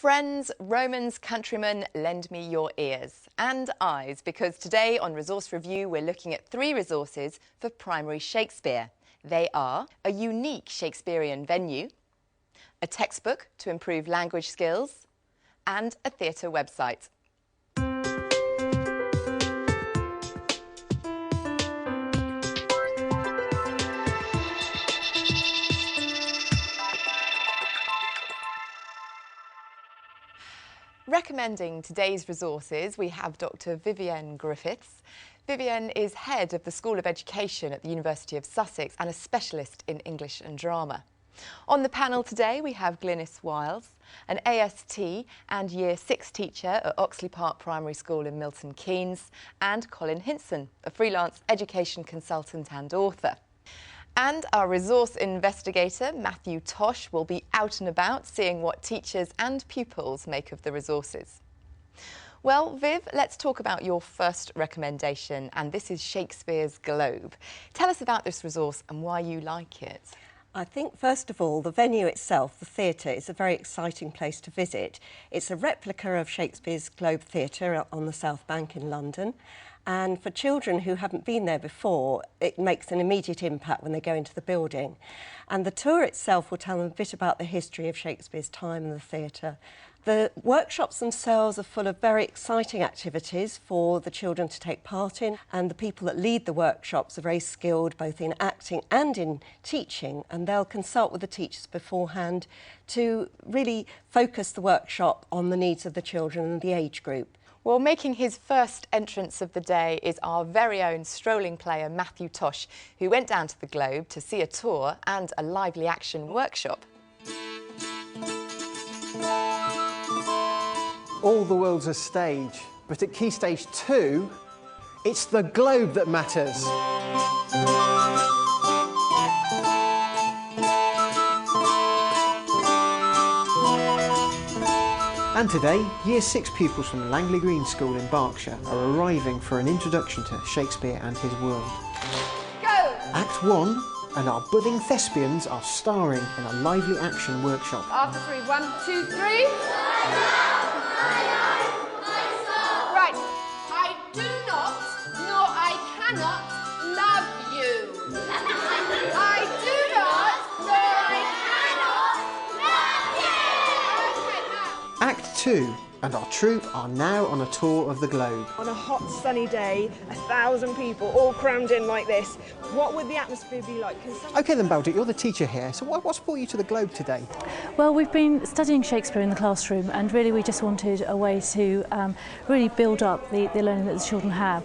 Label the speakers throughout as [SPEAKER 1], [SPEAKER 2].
[SPEAKER 1] Friends, Romans, countrymen, lend me your ears and eyes, because today on Resource Review we're looking at 3 resources for primary Shakespeare. They are a unique Shakespearean venue, a textbook to improve language skills, and a theatre website. Recommending today's resources, we have Dr. Vivienne Griffiths. Vivienne is head of the School of Education at the University of Sussex and a specialist in English and drama. On the panel today we have Glynis, an AST and Year 6 teacher at Oxley Park Primary School in Milton Keynes, and Colin Hinson, a freelance education consultant and author. And our resource investigator, Matthew Tosh, will be out and about seeing what teachers and pupils make of the resources. Well, Viv, let's talk about your first recommendation, and this is Shakespeares Globe. Tell us about this resource and why you like it.
[SPEAKER 2] I think, first of all, the venue itself, the theatre, is a very exciting place to visit. It's a replica of Shakespeares Globe Theatre on the South Bank in London. And for children who haven't been there before, it makes an immediate impact when they go into the building. And the tour itself will tell them a bit about the history of Shakespeare's time in the theatre. The workshops themselves are full of very exciting activities for the children to take part in, and the people that lead the workshops are very skilled both in acting and in teaching, and they'll consult with the teachers beforehand to really focus the workshop on the needs of the children and the age group.
[SPEAKER 1] Well, making his first entrance of the day is our very own strolling player, Matthew Tosh, who went down to the Globe to see a tour and a lively action workshop.
[SPEAKER 3] All the world's a stage, but at Key Stage 2, it's the Globe that matters. And today, Year 6 pupils from Langley Green School in Berkshire are arriving for an introduction to Shakespeare and his world.
[SPEAKER 4] Go!
[SPEAKER 3] Act 1, and our budding thespians are starring in a lively action workshop.
[SPEAKER 4] After 3, 1, 2, 3. Right. I do not, nor I cannot love you. I do not, nor I cannot love you. Okay, now.
[SPEAKER 3] Act 2, and our troupe are now on a tour of the Globe.
[SPEAKER 5] On a hot sunny day, 1,000 people all crammed in like this, what would the atmosphere be like?
[SPEAKER 3] OK then, Baldock, you're the teacher here, so what's brought you to the Globe today?
[SPEAKER 6] Well, we've been studying Shakespeare in the classroom, and really we just wanted a way to really build up the learning that the children have.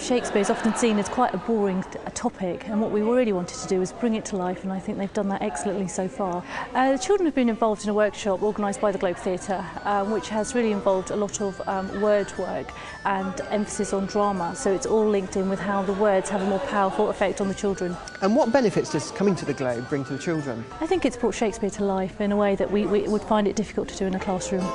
[SPEAKER 6] Shakespeare is often seen as quite a boring topic, and what we really wanted to do was bring it to life, and I think they've done that excellently so far. The children have been involved in a workshop organised by the Globe Theatre, which has really involved a lot of word work and emphasis on drama, so it's all linked in with how the words have a more powerful effect on the children.
[SPEAKER 3] And what benefits does coming to the Globe bring to the children?
[SPEAKER 6] I think it's brought Shakespeare to life in a way that we would find it difficult to do in a classroom.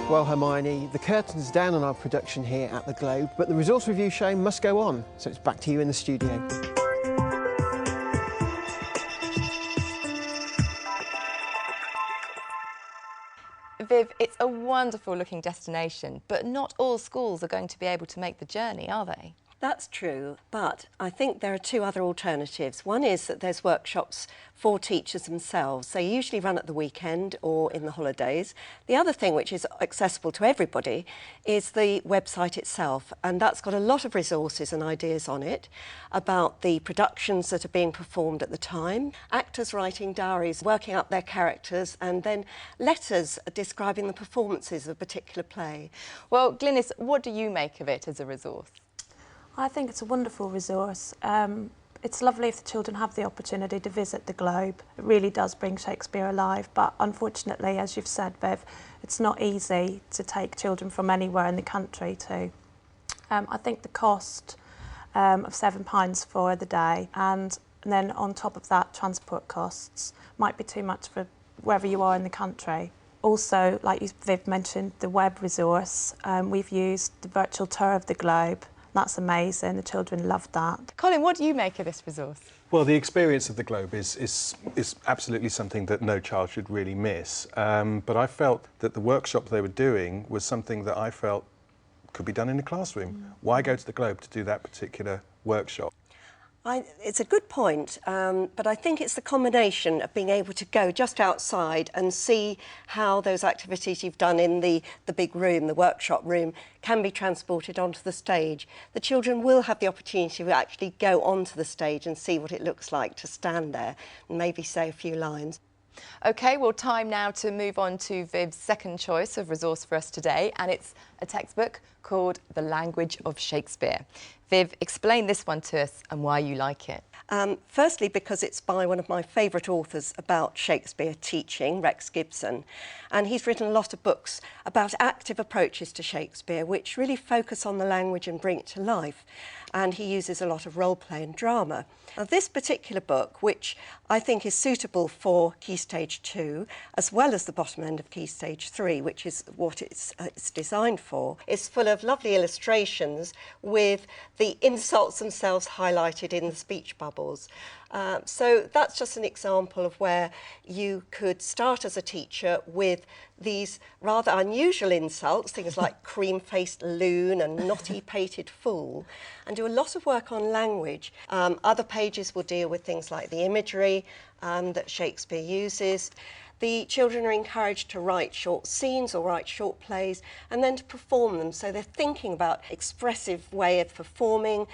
[SPEAKER 3] Well, Hermione, the curtain's down on our production here at the Globe, but the Resource Review show must go on, so it's back to you in the studio.
[SPEAKER 1] Viv, it's a wonderful looking destination, but not all schools are going to be able to make the journey, are they?
[SPEAKER 2] That's true, but I think there are 2 other alternatives. One is that there's workshops for teachers themselves. They usually run at the weekend or in the holidays. The other thing, which is accessible to everybody, is the website itself, and that's got a lot of resources and ideas on it about the productions that are being performed at the time, actors writing diaries, working up their characters, and then letters describing the performances of a particular play.
[SPEAKER 1] Well, Glynis, what do you make of it as a resource?
[SPEAKER 7] I think it's a wonderful resource. It's lovely if the children have the opportunity to visit the Globe. It really does bring Shakespeare alive, but unfortunately, as you've said, Viv, it's not easy to take children from anywhere in the country to. I think the cost of £7 for the day, and then on top of that, transport costs might be too much for wherever you are in the country. Also, like Viv mentioned, the web resource, we've used the virtual tour of the Globe, That's amazing. The children loved that.
[SPEAKER 1] Colin, what do you make of this resource?
[SPEAKER 8] Well, the experience of the Globe is absolutely something that no child should really miss. But I felt that the workshop they were doing was something that I felt could be done in a classroom. Why go to the Globe to do that particular workshop?
[SPEAKER 2] It's a good point, but I think it's the combination of being able to go just outside and see how those activities you've done in the big room, the workshop room, can be transported onto the stage. The children will have the opportunity to actually go onto the stage and see what it looks like to stand there and maybe say a few lines.
[SPEAKER 1] OK, well, time now to move on to Viv's second choice of resource for us today, and it's a textbook called The Language of Shakespeare. Viv, explain this one to us and why you like it.
[SPEAKER 2] Firstly, because it's by one of my favourite authors about Shakespeare teaching, Rex Gibson, and he's written a lot of books about active approaches to Shakespeare which really focus on the language and bring it to life, and he uses a lot of role play and drama. Now, this particular book, which I think is suitable for Key Stage 2 as well as the bottom end of Key Stage 3, which is what it's designed for, is full of lovely illustrations with the insults themselves highlighted in the speech bubbles. So that's just an example of where you could start as a teacher with these rather unusual insults, things like cream-faced loon and knotty-pated fool, and do a lot of work on language. Other pages will deal with things like the imagery that Shakespeare uses. The children are encouraged to write short scenes or write short plays and then to perform them. So they're thinking about expressive way of performing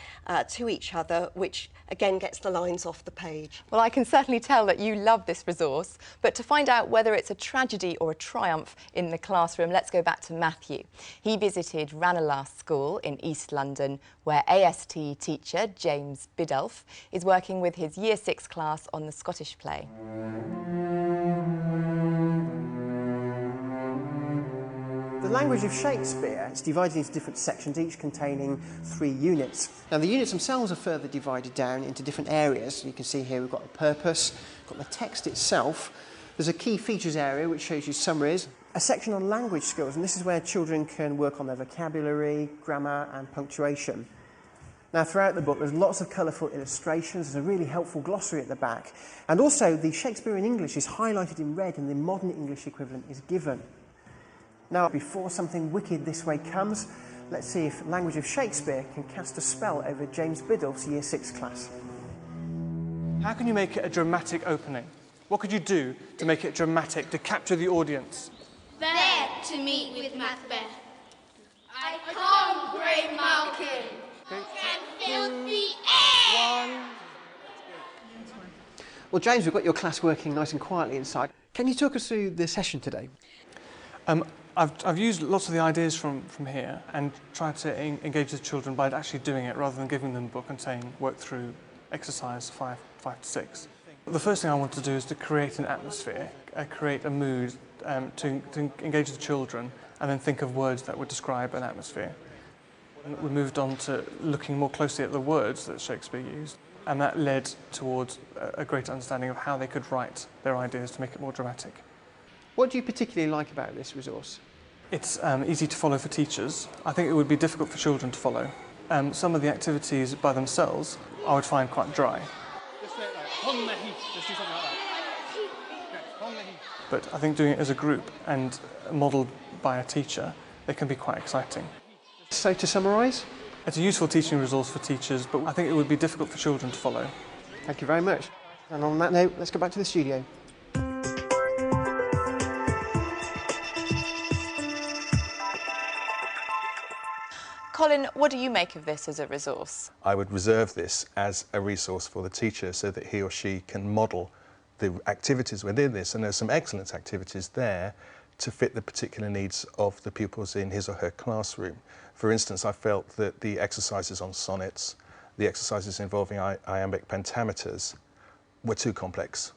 [SPEAKER 2] to each other, which again gets the lines off the page.
[SPEAKER 1] Well, I can certainly tell that you love this resource, but to find out whether it's a tragedy or a triumph in the classroom, let's go back to Matthew. He visited Ranelagh School in East London, where AST teacher James Biddulph is working with his Year 6 class on the Scottish play.
[SPEAKER 3] The Language of Shakespeare is divided into different sections, each containing 3 units. Now, the units themselves are further divided down into different areas. You can see here we've got the purpose, we've got the text itself. There's a key features area which shows you summaries, a section on language skills, and this is where children can work on their vocabulary, grammar and punctuation. Now, throughout the book, there's lots of colourful illustrations. There's a really helpful glossary at the back. And also, the Shakespeare in English is highlighted in red and the modern English equivalent is given. Now, before something wicked this way comes, let's see if Language of Shakespeare can cast a spell over James Biddulph's Year 6 class.
[SPEAKER 9] How can you make it a dramatic opening? What could you do to make it dramatic, to capture the audience?
[SPEAKER 4] There to meet with Macbeth. I come, brave Malkin, and fill the air!
[SPEAKER 3] Well, James, we've got your class working nice and quietly inside. Can you talk us through the session today?
[SPEAKER 9] I've used lots of the ideas from here and tried to engage the children by actually doing it rather than giving them a book and saying work through exercise 5 to 6. The first thing I want to do is to create an atmosphere, create a mood to engage the children and then think of words that would describe an atmosphere. And we moved on to looking more closely at the words that Shakespeare used, and that led towards a greater understanding of how they could write their ideas to make it more dramatic.
[SPEAKER 3] What do you particularly like about this resource?
[SPEAKER 9] It's easy to follow for teachers. I think it would be difficult for children to follow. Some of the activities by themselves I would find quite dry. But I think doing it as a group and modelled by a teacher, they can be quite exciting.
[SPEAKER 3] So to summarise?
[SPEAKER 9] It's a useful teaching resource for teachers, but I think it would be difficult for children to follow.
[SPEAKER 3] Thank you very much. And on that note, let's go back to the studio.
[SPEAKER 1] Colin, what do you make of this as a resource?
[SPEAKER 8] I would reserve this as a resource for the teacher so that he or she can model the activities within this, and there's some excellent activities there to fit the particular needs of the pupils in his or her classroom. For instance, I felt that the exercises on sonnets, the exercises involving iambic pentameters were too complex.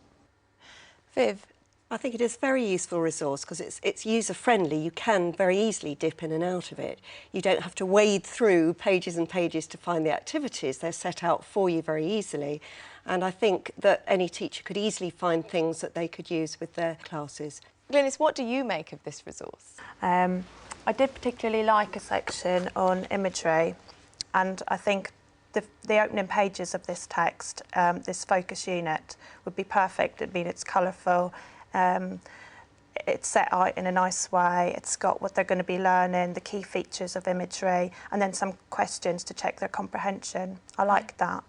[SPEAKER 1] Viv?
[SPEAKER 2] I think it is a very useful resource because it's user-friendly. You can very easily dip in and out of it. You don't have to wade through pages and pages to find the activities. They're set out for you very easily. And I think that any teacher could easily find things that they could use with their classes.
[SPEAKER 1] Glynis, what do you make of this resource?
[SPEAKER 7] I did particularly like a section on imagery. And I think the opening pages of this text, this focus unit, would be perfect. I mean, it's colourful, it's set out in a nice way, it's got what they're going to be learning, the key features of imagery, and then some questions to check their comprehension. I like that.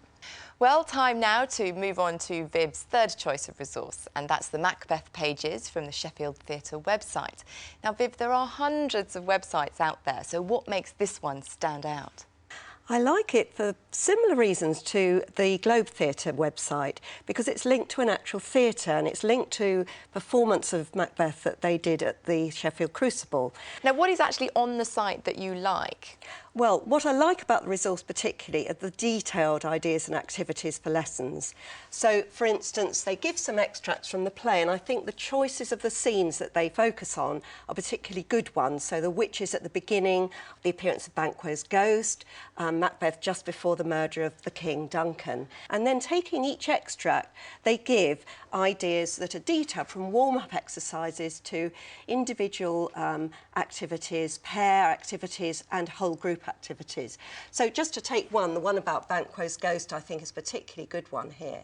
[SPEAKER 1] Well, time now to move on to Viv's third choice of resource, and that's the Macbeth pages from the Sheffield Theatre website. Now, Viv, there are hundreds of websites out there, so what makes this one stand out?
[SPEAKER 2] I like it for similar reasons to the Globe Theatre website, because it's linked to an actual theatre and it's linked to performance of Macbeth that they did at the Sheffield Crucible.
[SPEAKER 1] Now, what is actually on the site that you like?
[SPEAKER 2] Well, what I like about the resource particularly are the detailed ideas and activities for lessons. So, for instance, they give some extracts from the play, and I think the choices of the scenes that they focus on are particularly good ones. So the witches at the beginning, the appearance of Banquo's ghost, Macbeth just before the murder of the king, Duncan. And then taking each extract, they give ideas that are detailed, from warm-up exercises to individual activities, pair activities and whole group activities. So just to take one, the one about Banquo's ghost I think is a particularly good one here.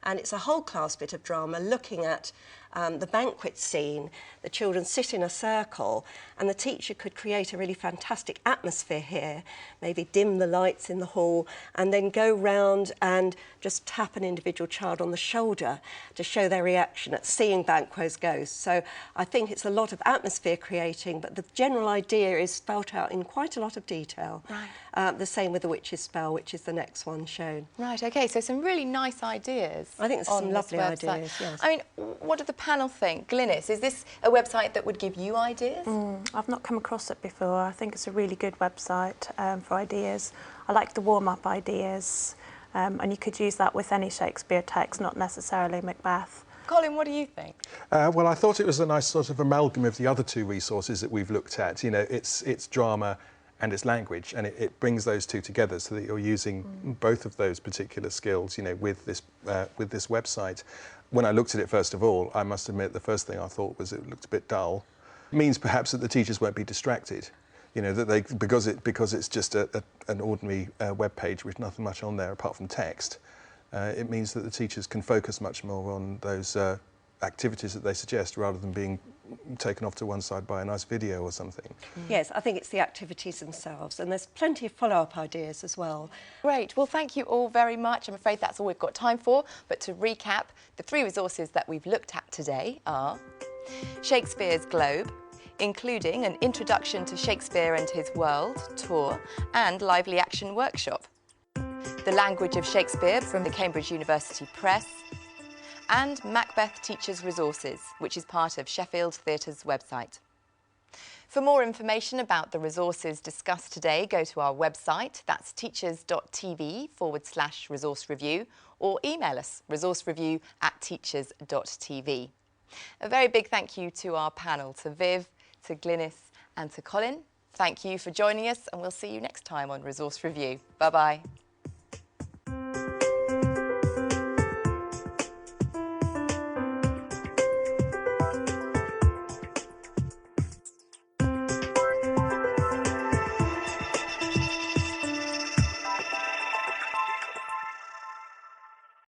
[SPEAKER 2] And it's a whole class bit of drama looking at the banquet scene. The children sit in a circle and the teacher could create a really fantastic atmosphere here, maybe dim the lights in the hall and then go round and just tap an individual child on the shoulder to show their reaction at seeing Banquo's ghost. So I think it's a lot of atmosphere creating, but the general idea is spelt out in quite a lot of detail.
[SPEAKER 1] Right.
[SPEAKER 2] The same with the witch's spell, which is the next one shown.
[SPEAKER 1] Right, OK, so some really nice ideas.
[SPEAKER 2] I think there's some lovely ideas, yes.
[SPEAKER 1] I mean, what do the panel think? Glynis, is this a website that would give you ideas?
[SPEAKER 7] I've not come across it before. I think it's a really good website for ideas. I like the warm-up ideas, and you could use that with any Shakespeare text, not necessarily Macbeth.
[SPEAKER 1] Colin, what do you think?
[SPEAKER 8] Well, I thought it was a nice sort of amalgam of the other two resources that we've looked at. You know, it's drama and it's language, and it brings those two together so that you're using both of those particular skills, you know, with this website. When I looked at it, first of all, I must admit the first thing I thought was it looked a bit dull. It means perhaps that the teachers won't be distracted, you know, that they because it's just an ordinary web page with nothing much on there apart from text. It means that the teachers can focus much more on those activities that they suggest rather than being taken off to one side by a nice video or something.
[SPEAKER 2] Yes, I think it's the activities themselves, and there's plenty of follow-up ideas as well.
[SPEAKER 1] Great, well thank you all very much. I'm afraid that's all we've got time for, but to recap, the three resources that we've looked at today are Shakespeare's Globe, including an Introduction to Shakespeare and His World tour and lively action workshop, The Language of Shakespeare from the Cambridge University Press, and Macbeth Teachers Resources, which is part of Sheffield Theatre's website. For more information about the resources discussed today, go to our website, that's teachers.tv/resource review, or email us, resourcereview@teachers.tv. A very big thank you to our panel, to Viv, to Glynis and to Colin. Thank you for joining us, and we'll see you next time on Resource Review. Bye-bye.